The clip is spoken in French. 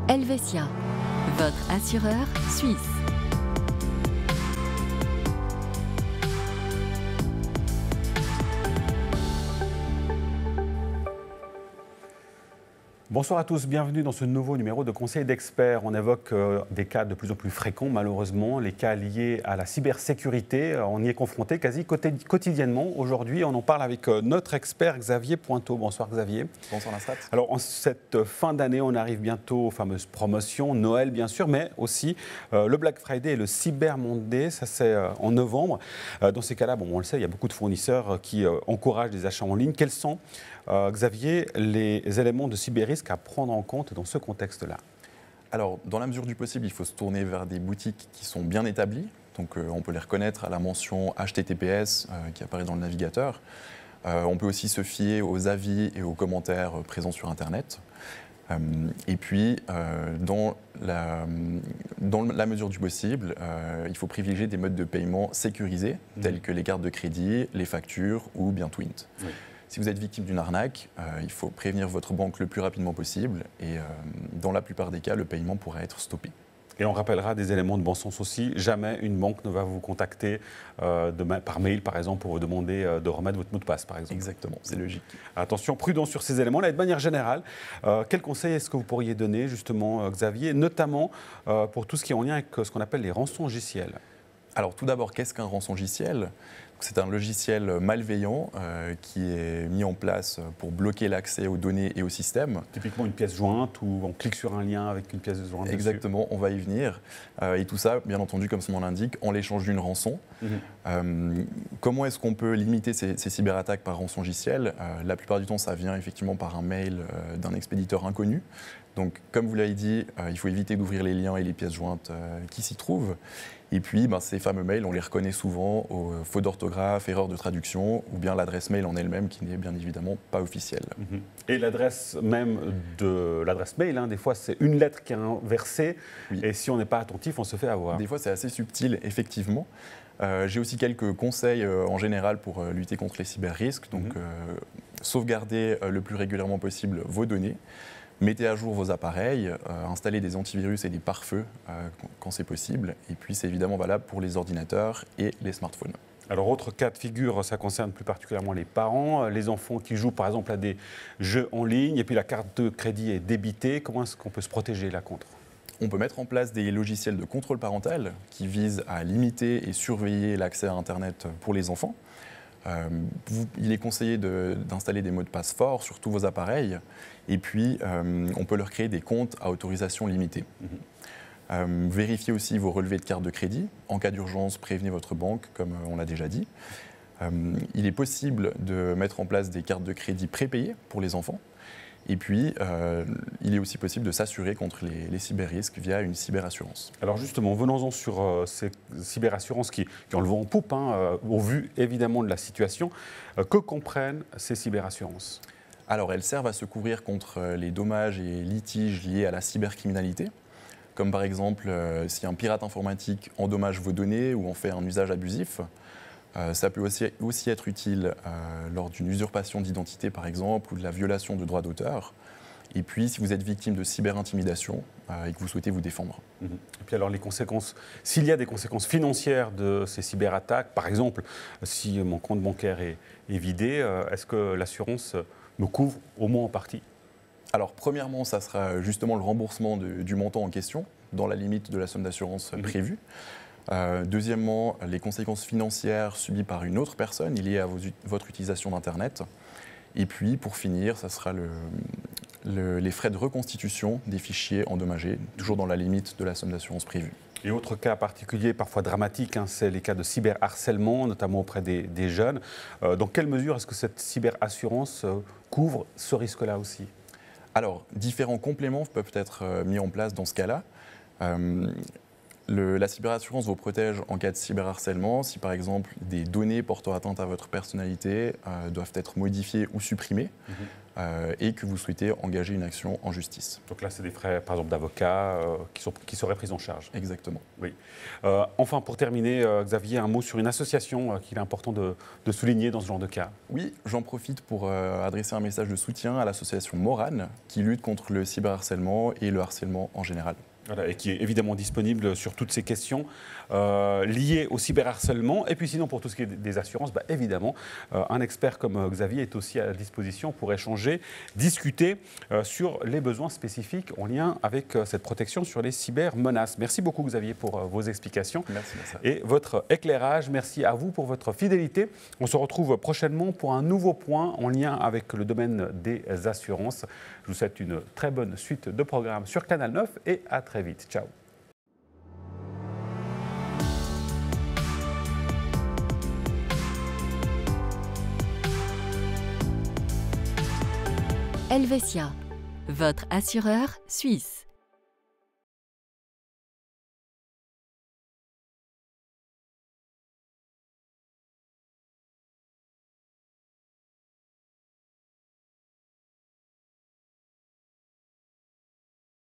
Helvetia, votre assureur suisse. Bonsoir à tous, bienvenue dans ce nouveau numéro de Conseil d'experts. On évoque des cas de plus en plus fréquents, malheureusement, les cas liés à la cybersécurité. On y est confronté quasi quotidiennement. Aujourd'hui, on en parle avec notre expert Xavier Pointeau. Bonsoir Xavier. Bonsoir Nasrat. Alors, en cette fin d'année, on arrive bientôt aux fameuses promotions, Noël bien sûr, mais aussi le Black Friday et le Cyber Monday, ça c'est en novembre. Dans ces cas-là, bon, on le sait, il y a beaucoup de fournisseurs qui encouragent les achats en ligne. Quels sont Xavier, les éléments de cyber-risque à prendre en compte dans ce contexte-là? Alors, dans la mesure du possible, il faut se tourner vers des boutiques qui sont bien établies. Donc, on peut les reconnaître à la mention HTTPS qui apparaît dans le navigateur. On peut aussi se fier aux avis et aux commentaires présents sur Internet. Et puis, dans la mesure du possible, il faut privilégier des modes de paiement sécurisés, tels que les cartes de crédit, les factures ou bien Twint. Oui. Si vous êtes victime d'une arnaque, il faut prévenir votre banque le plus rapidement possible et dans la plupart des cas, le paiement pourra être stoppé. Et on rappellera des éléments de bon sens aussi. Jamais une banque ne va vous contacter par mail, par exemple, pour vous demander de remettre votre mot de passe, par exemple. Exactement, c'est logique. Attention, prudence sur ces éléments-là. Et de manière générale, quels conseils est-ce que vous pourriez donner, justement, Xavier, notamment pour tout ce qui est en lien avec ce qu'on appelle les rançongiciels? Alors, tout d'abord, qu'est-ce qu'un rançongiciel ? C'est un logiciel malveillant qui est mis en place pour bloquer l'accès aux données et au système. Typiquement une pièce jointe où on clique sur un lien avec une pièce jointe. Exactement, dessus. On va y venir. Et tout ça, bien entendu, comme son nom l'indique, en l'échange d'une rançon. Comment est-ce qu'on peut limiter ces cyberattaques par rançongiciel? La plupart du temps, ça vient effectivement par un mail d'un expéditeur inconnu. Donc, comme vous l'avez dit, il faut éviter d'ouvrir les liens et les pièces jointes qui s'y trouvent. Et puis, ces fameux mails, on les reconnaît souvent aux fautes d'orthographe, erreurs de traduction, ou bien l'adresse mail en elle-même qui n'est bien évidemment pas officielle. Et l'adresse même de l'adresse mail, des fois, c'est une lettre qui est inversée. Oui. Et si on n'est pas attentif, on se fait avoir. Des fois, c'est assez subtil, effectivement. J'ai aussi quelques conseils en général pour lutter contre les cyber-risques. Donc, sauvegardez le plus régulièrement possible vos données. Mettez à jour vos appareils, installez des antivirus et des pare-feux quand c'est possible. Et puis, c'est évidemment valable pour les ordinateurs et les smartphones. Alors, autre cas de figure, ça concerne plus particulièrement les parents, les enfants qui jouent par exemple à des jeux en ligne et puis la carte de crédit est débitée. Comment est-ce qu'on peut se protéger là contre? On peut mettre en place des logiciels de contrôle parental qui visent à limiter et surveiller l'accès à Internet pour les enfants. Il est conseillé d'installer des mots de passe forts sur tous vos appareils et puis on peut leur créer des comptes à autorisation limitée. Vérifiez aussi vos relevés de carte de crédit. En cas d'urgence, prévenez votre banque, comme on l'a déjà dit. Il est possible de mettre en place des cartes de crédit prépayées pour les enfants. Et puis, il est aussi possible de s'assurer contre les cyber-risques via une cyberassurance. Alors justement, venons-en sur ces cyberassurances qui ont le vent en poupe, au vu évidemment de la situation. Que comprennent ces cyberassurances? Alors, elles servent à se couvrir contre les dommages et litiges liés à la cybercriminalité, comme par exemple si un pirate informatique endommage vos données ou en fait un usage abusif. Ça peut aussi être utile lors d'une usurpation d'identité, par exemple, ou de la violation de droits d'auteur. Et puis, si vous êtes victime de cyberintimidation et que vous souhaitez vous défendre. Et puis alors, les conséquences, s'il y a des conséquences financières de ces cyberattaques, par exemple, si mon compte bancaire est vidé, est-ce que l'assurance me couvre au moins en partie? Alors, premièrement, ça sera justement le remboursement du montant en question, dans la limite de la somme d'assurance prévue. Deuxièmement, les conséquences financières subies par une autre personne liées à votre utilisation d'Internet. Et puis, pour finir, ça sera les frais de reconstitution des fichiers endommagés, toujours dans la limite de la somme d'assurance prévue. Et autre cas particulier, parfois dramatique, c'est les cas de cyberharcèlement, notamment auprès des jeunes. Dans quelle mesure est-ce que cette cyberassurance couvre ce risque-là aussi? Alors, différents compléments peuvent être mis en place dans ce cas-là. La cyberassurance vous protège en cas de cyberharcèlement si, par exemple, des données portant atteinte à votre personnalité doivent être modifiées ou supprimées. et que vous souhaitez engager une action en justice. Donc là, c'est des frais, par exemple, d'avocat qui seraient pris en charge. Exactement. Oui. Enfin, pour terminer, Xavier, un mot sur une association qu'il est important de souligner dans ce genre de cas. Oui, j'en profite pour adresser un message de soutien à l'association Morane, qui lutte contre le cyberharcèlement et le harcèlement en général. Voilà, et qui est évidemment disponible sur toutes ces questions liées au cyberharcèlement. Et puis sinon, pour tout ce qui est des assurances, évidemment, un expert comme Xavier est aussi à disposition pour échanger, discuter sur les besoins spécifiques en lien avec cette protection sur les cybermenaces. Merci beaucoup Xavier pour vos explications et votre éclairage. Merci à vous pour votre fidélité. On se retrouve prochainement pour un nouveau point en lien avec le domaine des assurances. Je vous souhaite une très bonne suite de programmes sur Canal 9 et à très vite. Ciao. Helvetia, votre assureur suisse.